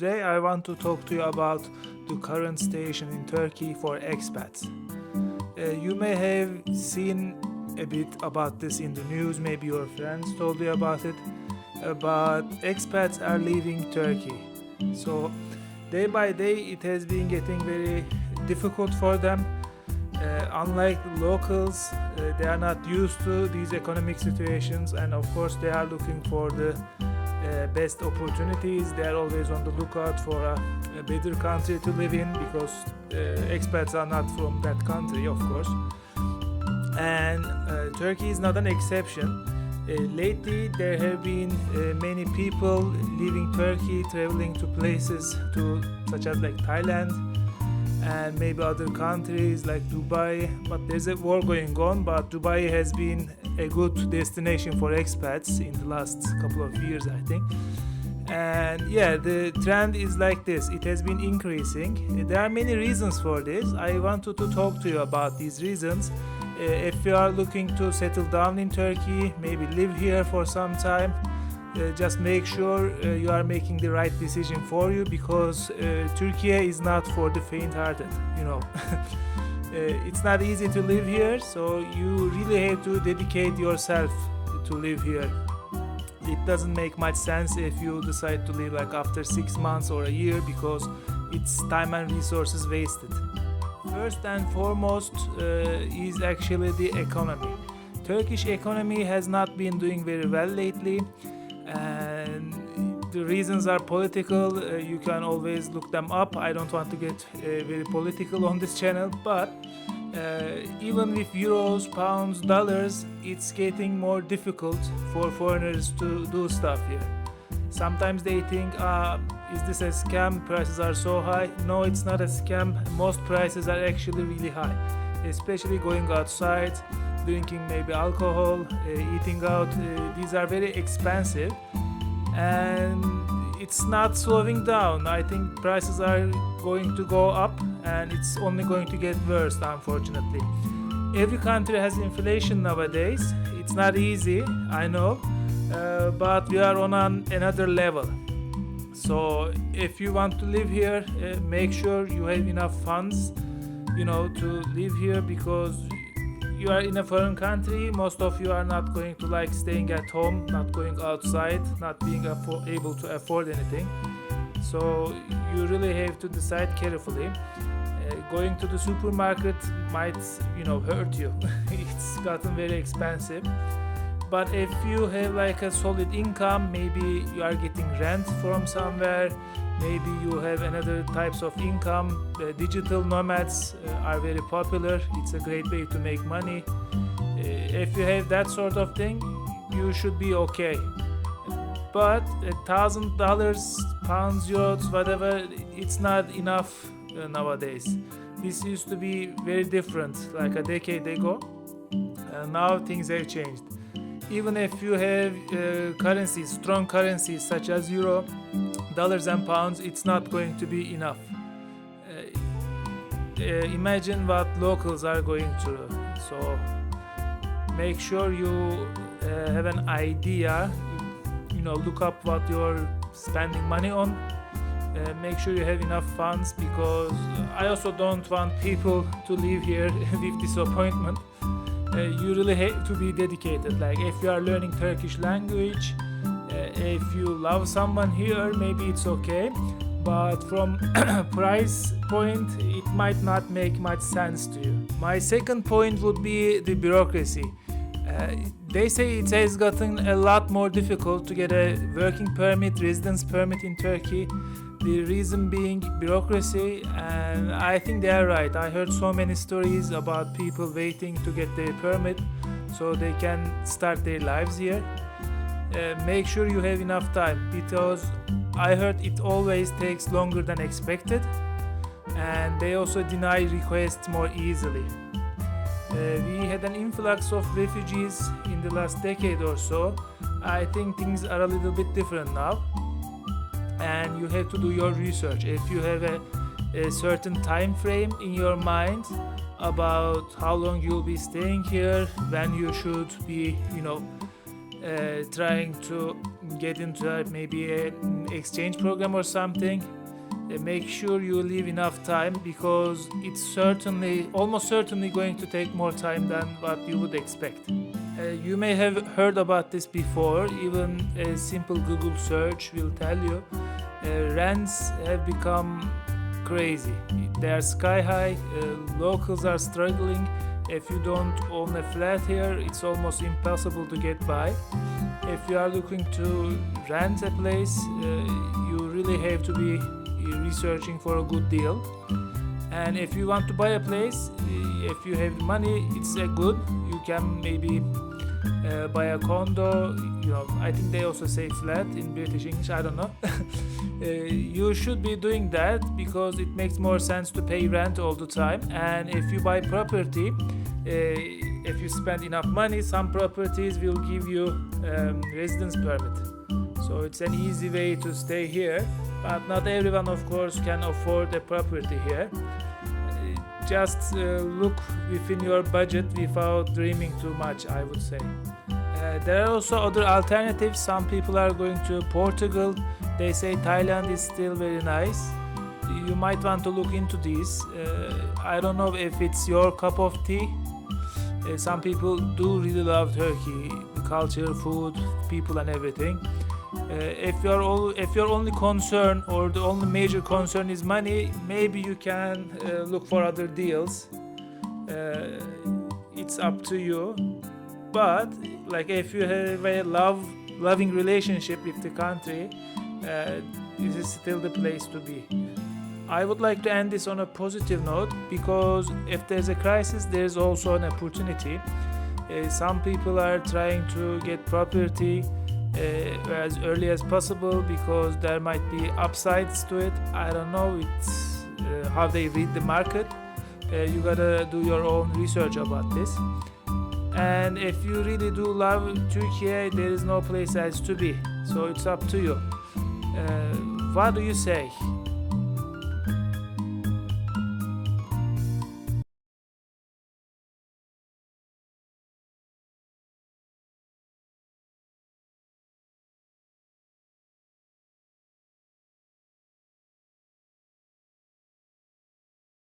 Today I want to talk to you about the current situation in Turkey for expats. You may have seen a bit about this in the news, maybe your friends told you about it, but expats are leaving Turkey. So day by day it has been getting very difficult for them. Unlike locals, they are not used to these economic situations, and of course they are looking for the best opportunities. They are always on the lookout for a better country to live in, because expats are not from that country, of course. And Turkey is not an exception. Lately there have been many people leaving Turkey, traveling to places such as like Thailand and maybe other countries like Dubai. But there's a war going on, but Dubai has been a good destination for expats in the last couple of years, I think. And yeah, the trend is like this. It has been increasing. There are many reasons for this. I wanted to talk to you about these reasons. If you are looking to settle down in Turkey, maybe live here for some time, just make sure you are making the right decision for you, because Turkey is not for the faint-hearted. It's not easy to live here, so you really have to dedicate yourself to live here. It doesn't make much sense if you decide to leave like after 6 months or a year, because it's time and resources wasted. First and foremost is actually the economy. Turkish economy has not been doing very well lately, and the reasons are political. You can always look them up. I don't want to get very political on this channel, but even with euros, pounds, dollars, it's getting more difficult for foreigners to do stuff here. Sometimes they think, is this a scam? Prices are so high. No, it's not a scam. Most prices are actually really high, especially going outside, drinking maybe alcohol, eating out. These are very expensive, and it's not slowing down. I think prices are going to go up, and it's only going to get worse, unfortunately. Every country has inflation nowadays. It's not easy, I know, but we are on another level. So if you want to live here, make sure you have enough funds, to live here, because you are in a foreign country. Most of you are not going to like staying at home, not going outside, not being able to afford anything. So you really have to decide carefully. Going to the supermarket might, hurt you. It's gotten very expensive. But if you have like a solid income, maybe you are getting rent from somewhere, maybe you have another types of income. Digital nomads are very popular. It's a great way to make money. If you have that sort of thing, you should be okay. But $1,000, pounds, euros, whatever, it's not enough nowadays. This used to be very different like a decade ago. Now things have changed. Even if you have strong currencies such as euro, dollars and pounds, it's not going to be enough. Imagine what locals are going through. So make sure you have an idea, look up what you're spending money on. Make sure you have enough funds, because I also don't want people to leave here with disappointment. You really have to be dedicated. Like if you are learning Turkish language, if you love someone here, maybe it's okay. But from price point, it might not make much sense to you. My second point would be the bureaucracy. They say it has gotten a lot more difficult to get a working permit, residence permit in Turkey. The reason being bureaucracy, and I think they are right. I heard so many stories about people waiting to get their permit so they can start their lives here. Make sure you have enough time, because I heard it always takes longer than expected, and they also deny requests more easily. We had an influx of refugees in the last decade or so. I think things are a little bit different now, and you have to do your research. If you have a certain time frame in your mind about how long you'll be staying here, when you should be, trying to get into maybe an exchange program or something, make sure you leave enough time, because it's almost certainly going to take more time than what you would expect. You may have heard about this before. Even a simple Google search will tell you rents have become crazy. They are sky high. Locals are struggling. If you don't own a flat here, it's almost impossible to get by. If you are looking to rent a place, you really have to be researching for a good deal. And if you want to buy a place, if you have money, it's a good. You can maybe buy a condo. I think they also say flat in British English, I don't know. You should be doing that, because it makes more sense to pay rent all the time. And if you buy property, if you spend enough money, some properties will give you residence permit. So it's an easy way to stay here, but not everyone, of course, can afford a property here. Just look within your budget without dreaming too much, I would say. There are also other alternatives. Some people are going to Portugal. They say Thailand is still very nice. You might want to look into these. I don't know if it's your cup of tea. Some people do really love Turkey, the culture, food, people and everything. If your only concern, or the only major concern, is money, maybe you can look for other deals. It's up to you. But if you have a loving relationship with the country, this is still the place to be. I would like to end this on a positive note, because if there's a crisis, there's also an opportunity. Some people are trying to get property as early as possible, because there might be upsides to it. I don't know, it's how they read the market. You gotta do your own research about this. And if you really do love Turkey, there is no place else to be. So it's up to you. What do you say?